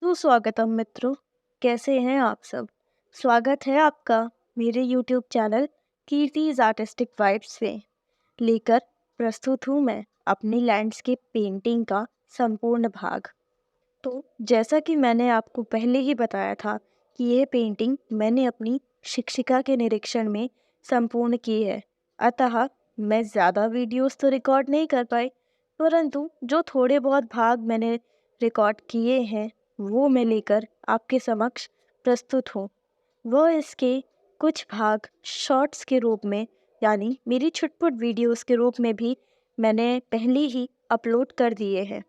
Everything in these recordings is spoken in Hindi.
सुस्वागतम मित्रों। कैसे हैं आप सब? स्वागत है आपका मेरे YouTube channel Kirti's artistic vibes में। लेकर प्रस्तुत हूँ मैं अपनी लैंडस्केप पेंटिंग का संपूर्ण भाग। तो जैसा कि मैंने आपको पहले ही बताया था कि यह पेंटिंग मैंने अपनी शिक्षिका के निरीक्षण में संपूर्ण की है। अतः मैं ज़्यादा वीडियोस तो रिकॉर्ड नहीं कर पाई, परंतु जो थोड़े बहुत भाग मैंने रिकॉर्ड किए हैं वो मैं लेकर आपके समक्ष प्रस्तुत हूँ। वह इसके कुछ भाग शॉर्ट्स के रूप में यानी मेरी छुटपुट वीडियोस के रूप में भी मैंने पहले ही अपलोड कर दिए हैं।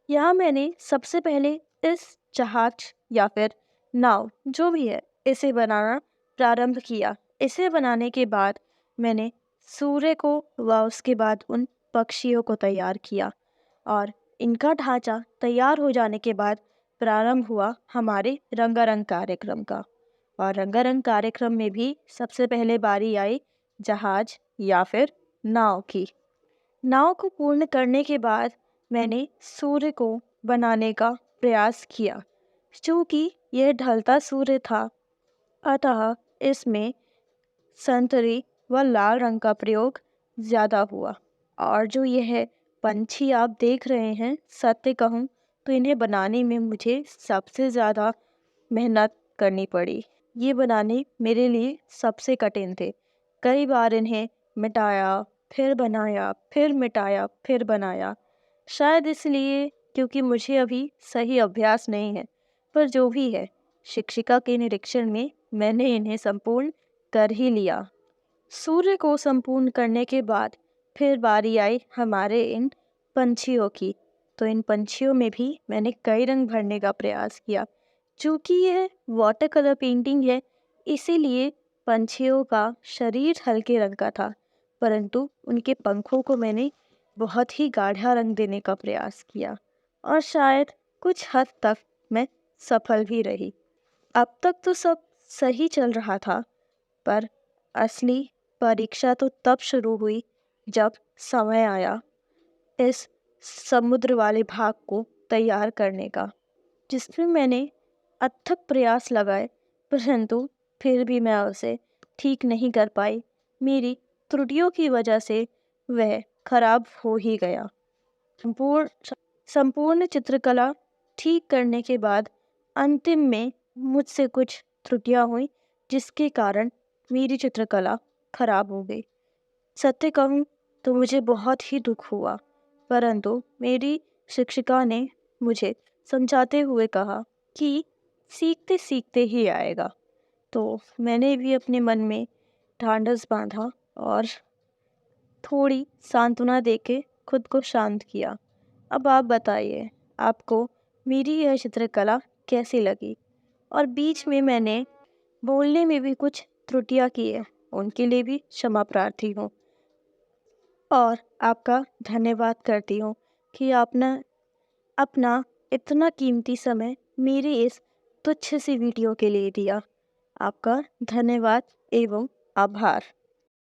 यहाँ मैंने सबसे पहले इस जहाज या फिर नाव जो भी है इसे बनाना प्रारंभ किया। इसे बनाने के बाद मैंने सूर्य को व उसके बाद उन पक्षियों को तैयार किया और इनका ढांचा तैयार हो जाने के बाद प्रारंभ हुआ हमारे रंगारंग कार्यक्रम का। और रंगारंग कार्यक्रम में भी सबसे पहले बारी आई जहाज या फिर नाव की। नाव को पूर्ण करने के बाद मैंने सूर्य को बनाने का प्रयास किया। चूँकि यह ढलता सूर्य था, अतः इसमें संतरी व लाल रंग का प्रयोग ज़्यादा हुआ। और जो यह पंछी आप देख रहे हैं, सत्य कहूँ तो इन्हें बनाने में मुझे सबसे ज़्यादा मेहनत करनी पड़ी। ये बनाने मेरे लिए सबसे कठिन थे। कई बार इन्हें मिटाया, फिर बनाया, फिर मिटाया, फिर बनाया। शायद इसलिए क्योंकि मुझे अभी सही अभ्यास नहीं है, पर जो भी है शिक्षिका के निरीक्षण में मैंने इन्हें संपूर्ण कर ही लिया। सूर्य को संपूर्ण करने के बाद फिर बारी आई हमारे इन पंछियों की। तो इन पंछियों में भी मैंने कई रंग भरने का प्रयास किया। चूँकि यह वाटर कलर पेंटिंग है, इसीलिए पंछियों का शरीर हल्के रंग का था, परंतु उनके पंखों को मैंने बहुत ही गाढ़ा रंग देने का प्रयास किया और शायद कुछ हद तक मैं सफल भी रही। अब तक तो सब सही चल रहा था, पर असली परीक्षा तो तब शुरू हुई जब समय आया इस समुद्र वाले भाग को तैयार करने का, जिसमें मैंने अथक प्रयास लगाए, परंतु फिर भी मैं उसे ठीक नहीं कर पाई। मेरी त्रुटियों की वजह से वह खराब हो ही गया। संपूर्ण चित्रकला ठीक करने के बाद अंतिम में मुझसे कुछ त्रुटियां हुई, जिसके कारण मेरी चित्रकला खराब हो गई। सत्य कहूँ तो मुझे बहुत ही दुख हुआ, परंतु मेरी शिक्षिका ने मुझे समझाते हुए कहा कि सीखते सीखते ही आएगा। तो मैंने भी अपने मन में ढांढस बांधा और थोड़ी सांत्वना देके खुद को शांत किया। अब आप बताइए, आपको मेरी यह चित्रकला कैसी लगी? और बीच में मैंने बोलने में भी कुछ त्रुटियां की है, उनके लिए भी क्षमा प्रार्थी हूँ। और आपका धन्यवाद करती हूँ कि आपने अपना इतना कीमती समय मेरी इस तुच्छ सी वीडियो के लिए दिया। आपका धन्यवाद एवं आभार।